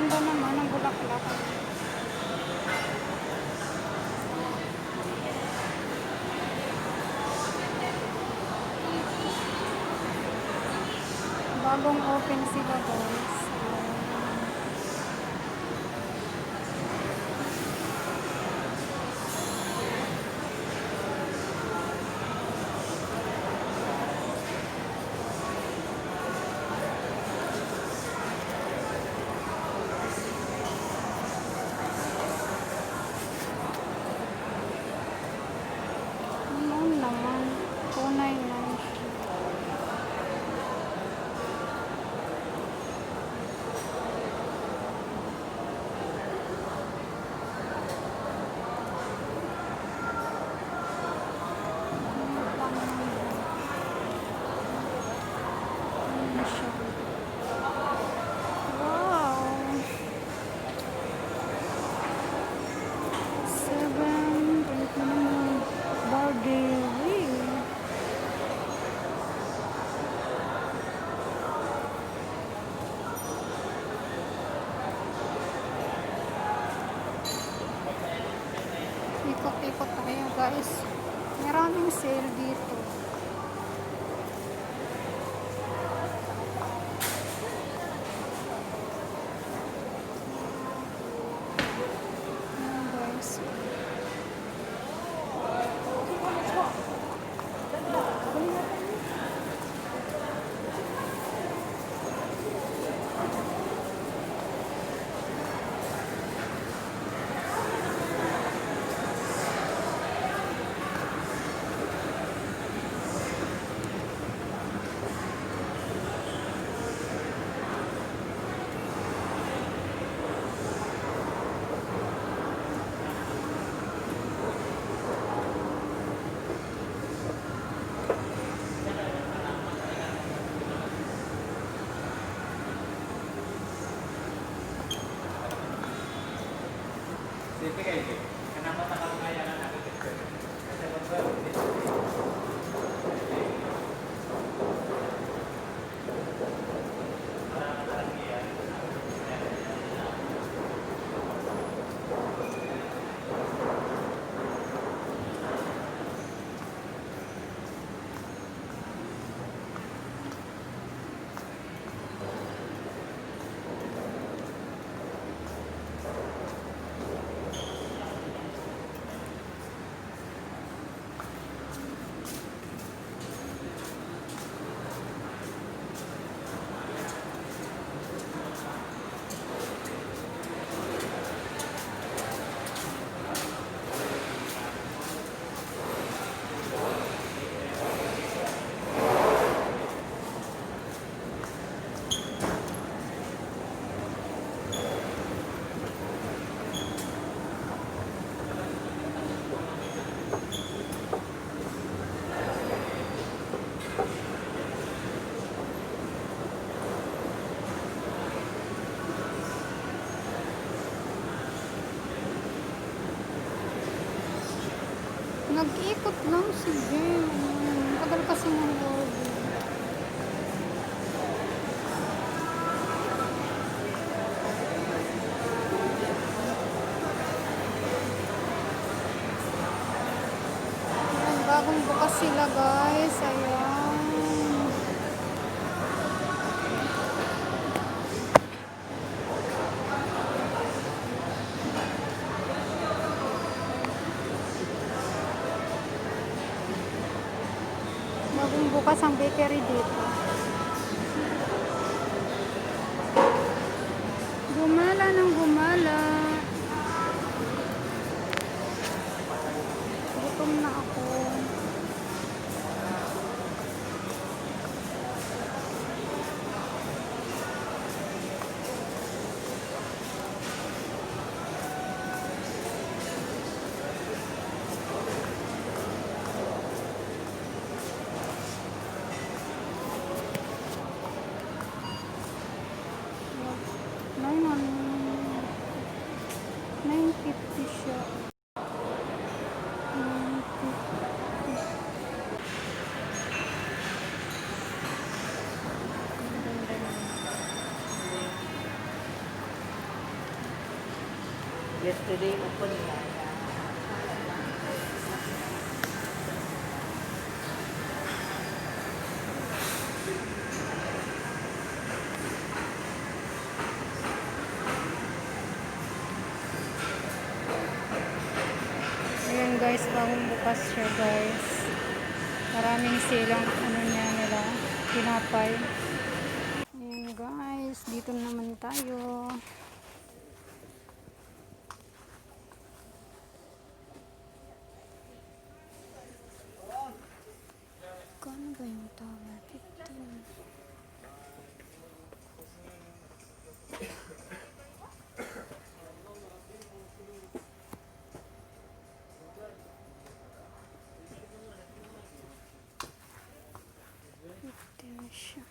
ganda naman ng bulaklak. Bagong open sila guys. Ano naman? Tunay lang siya. Ano siya? Wow! 7, Barberry. Ikot-ikot tayo guys. Maraming sale dito. Ayan guys. Kenapa tanggal kaya kan ada Nag-ikot lang si Jim. Tagal kasi ng order. Ayan, bagong bukas sila guys. Ayan. Bagong bukas ang bakery dito. Gumala ng gumala. Gutom na ako. $9.50 siya. $9.50. Yesterday, open na. Ayan guys, bagong bukas siya guys. Maraming silang ano niya nila, tinapay. Ayan guys, dito naman tayo. Kano ba yung tower? 15. Siya.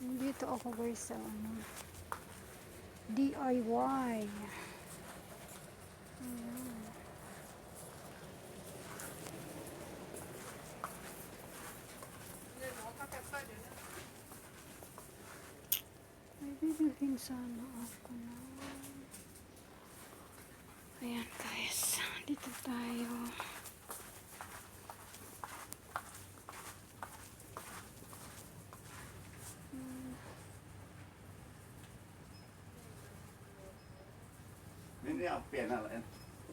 Dito ako guys sa ano, DIY. Ayan. May bibilhin sana ako na. Ayan guys, dito tayo. Hindi ang pena lang.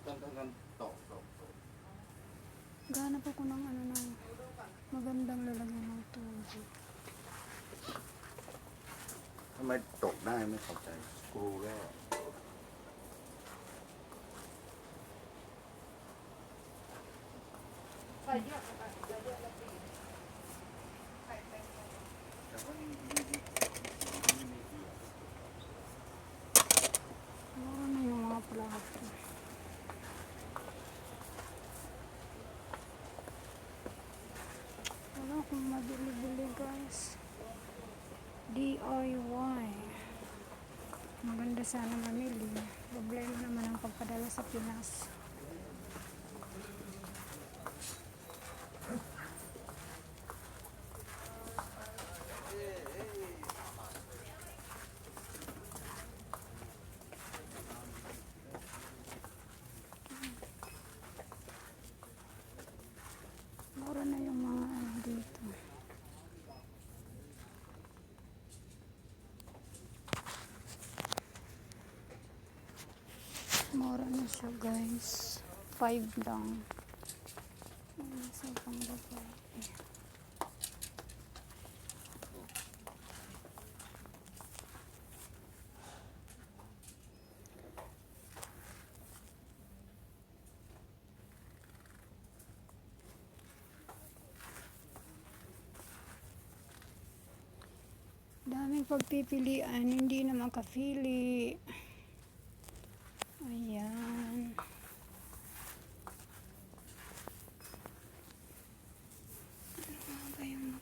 Tantangan to. Ganap ako ng ano ng magandang lalagyan ng tubig. May ตกได้ไม่เข้าใจสกรูแล้ว Ano na yung mga plato. Wala akong mabili-bili guys. DIY. Maganda sana mamili. Problema naman ang pagpadala sa Pinas. Mura na yung mga ano dito. Mura na siya guys. 5 lang. Ayan, sa pang babae. Daming pagpipilian, hindi na makapili. Ayan. Ano ba yung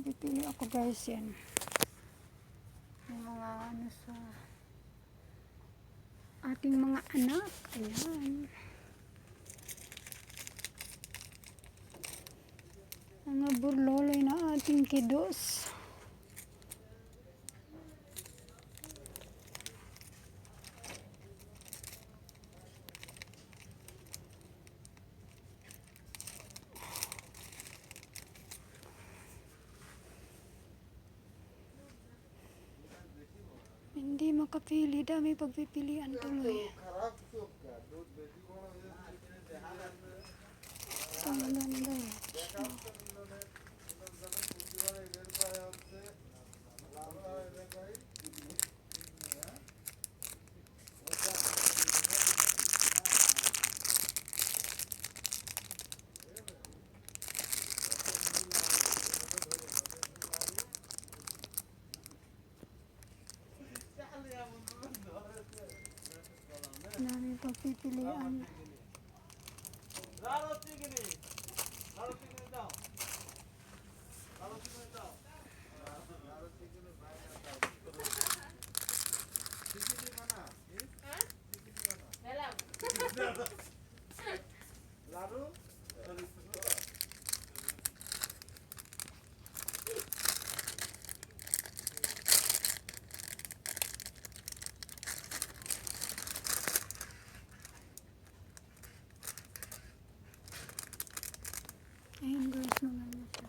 pipili ako guys yan. Yung mga ano sa ating mga anak. Ayan. Mga burloloy na ating kidos. Hindi makapili, dami pagpipilian tuloy. Ito ang ganda eh. Dami pagpipilian. Ayun guys, maganda siya.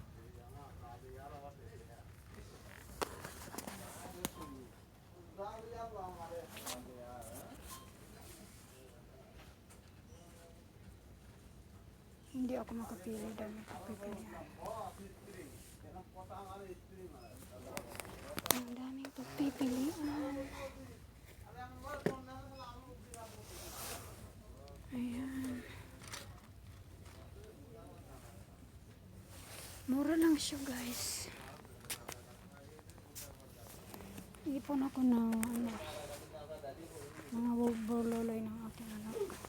Hindi ako makapili, dami pagpipilian. Ang daming pagpipilian. Ayan. Mura lang siya guys. Ipon ako ng mga bololoy ng aking anak.